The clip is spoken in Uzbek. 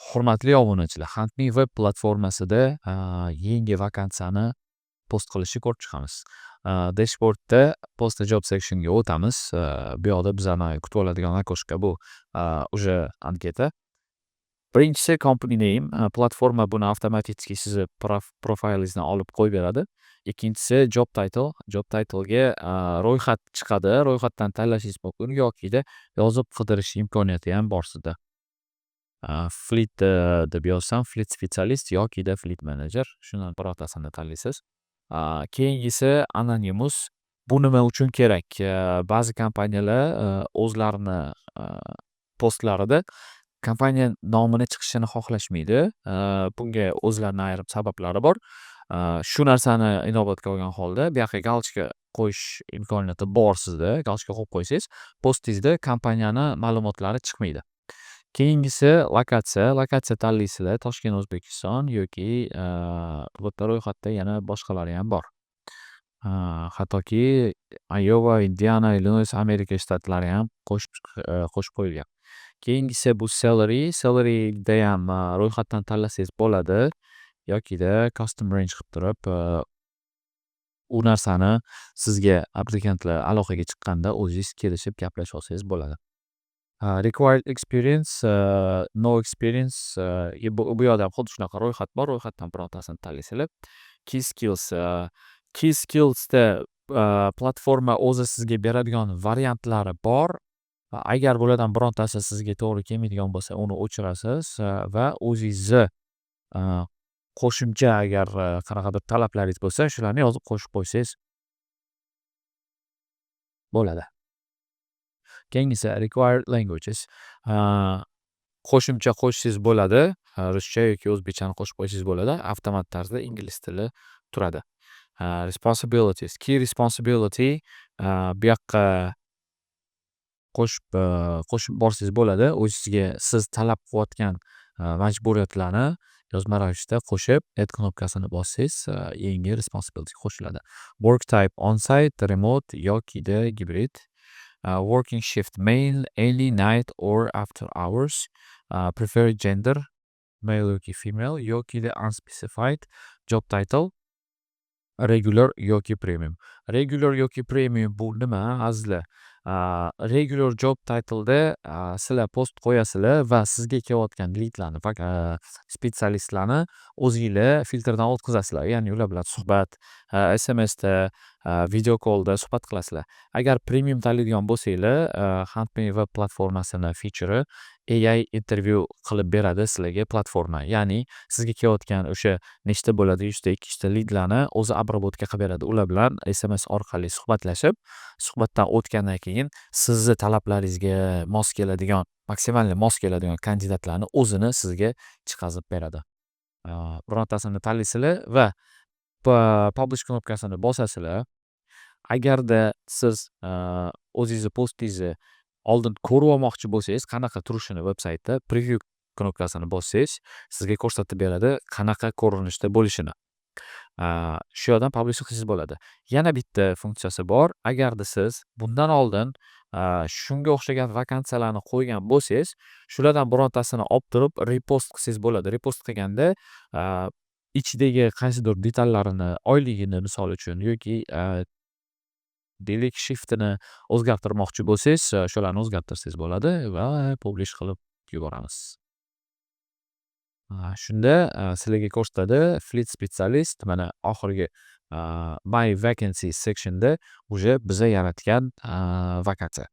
Hurmatli obunachilar, Huntme web platformasida yangi vakansiyani post qilishni ko'rib chiqamiz. Dashbordda post a job sectionga o'tamiz. Bu yoqda bizani kutib oladigan okошко bu уже anketa. Birinchisi company name, platforma buni avtomatik sizni profilingizni olib qo'yib beradi. Ikkinchisi job title. Job title'ga ro'yxat chiqadi. Ro'yxatdan tanlashingiz mumkin yoki yozib qidirish imkoniyati ham bor sizda. Fleet deb yozsam, fleet specialist yoki fleet manager. Shundan birortasini tanlaysiz. Keyingisi anonymous. Bu nima uchun kerak? Ba'zi kompaniyalar o'zlarini postlarida kompaniya nomini chiqishini xohlashmaydi. Bunga o'zlarining ayrim sabablari bor. Shu narsani inobatga olgan holda bu yoqqa galочка qo'yish imkoniyati bor sizda. Galочка qo'yib qo'ysangiz, postingizda kompaniyani ma'lumotlari chiqmaydi. Keyingisi lokatsiya. Lokatsiya tanlaysizlar. Toshkent, O'zbekiston yoki bu yerda ro'yxatda yana boshqalari ham bor. Hattoki Iowa, Indiana, Illinois, Amerika shtatlari ham qo'shib qo'yilgan. Keyingisi bu salary. Salaryda ham ro'yxatdan tanlasangiz bo'ladi yokida custom range qilib turib, u narsani sizga applikantlar aloqaga chiqqanda o'zingiz kelishib gaplashib olsangiz bo'ladi. Required experience, no experience, bu yoqda ham xuddi shunaqa ro'yxat bor. Ro'yxatdan birortasini tanlaysizlar. Key skills. Key skillsda platforma o'zi sizga beradigan variantlari bor. Agar bulardan birontasi sizga to'g'ri kelmaydigan bo'lsa, uni o'chirasiz va o'zingizni qo'shimcha agar qanaqadir talablaringiz bo'lsa, shularni yozib qo'shib qo'ysangiz bo'ladi. Keyingisi required languages. Qo'shimcha qo'shsangiz bo'ladi. Ruscha yoki o'zbekchani qo'shib qo'ysangiz bo'ladi. Avtomat tarzda ingliz tili turadi. Responsibilities. Key responsibility bu yoqqa qo'shib borsangiz bo'ladi. O'zingizga siz talab qilayotgan majburiyatlarni yozma ravishda qo'shib add knopkasini bossangiz, yangi responsibility qo'shiladi. Work type on-site, remote yokida hybrid. Working shift mail, early, night or after hours. Preferred gender male yoki female yokida unspecified. Job title regular yoki premium. Regular yoki premium bu nima azizlar? Regular job title'da sizlar post qo'yasizlar va sizga kelayotgan leadlarni, spetsialistlarni o'zingizlar filtrdan o'tkazasizlar. Ya'ni ular bilan suhbat, SMSda, video callda suhbat qilasizlar. Agar premium tanlaydigan bo'lsanglar, Huntme web platformasini feature AI intervyu qilib beradi sizlarga platforma. Ya'ni sizga kelayotgan o'sha nechta bo'ladi, 100 ta, 200 ta leadlarni o'zi обработка qilib beradi. Ular bilan SMS orqali suhbatlashib, suhbatdan o'tgandan keyin sizni talablaringizga mos keladigan, maksimal mos keladigan kandidatlarni o'zini sizga chiqazib beradi. Birontasini tanlaysizlar va publish knopkasini bosasizlar. Agarda siz o'zingizni postingizni oldin ko'rib olmoqchi bo'lsangiz, qanaqa turishini veb-saytda preview knopkasini bossangiz, sizga ko'rsatib beradi, qanaqa ko'rinishda bo'lishini. Shu yerdan publish qilsangiz bo'ladi. Yana bitta funksiyasi bor. Agarda siz bundan oldin shunga o'xshagan vakansiyalarni qo'ygan bo'lsangiz, shulardan birontasini olib turib repost qilsangiz bo'ladi. Repost qilganda ichidagi qaysidir detallarini, oyligini misol uchun yoki delik shiftini o'zgartirmoqchi bo'lsangiz, shularni o'zgartirsangiz bo'ladi va publish qilib yuboramiz. Shunda sizlarga ko'rsatadi fleet specialist, mana oxirgi my vacancy sectionda уже biza yaratgan vakansiya.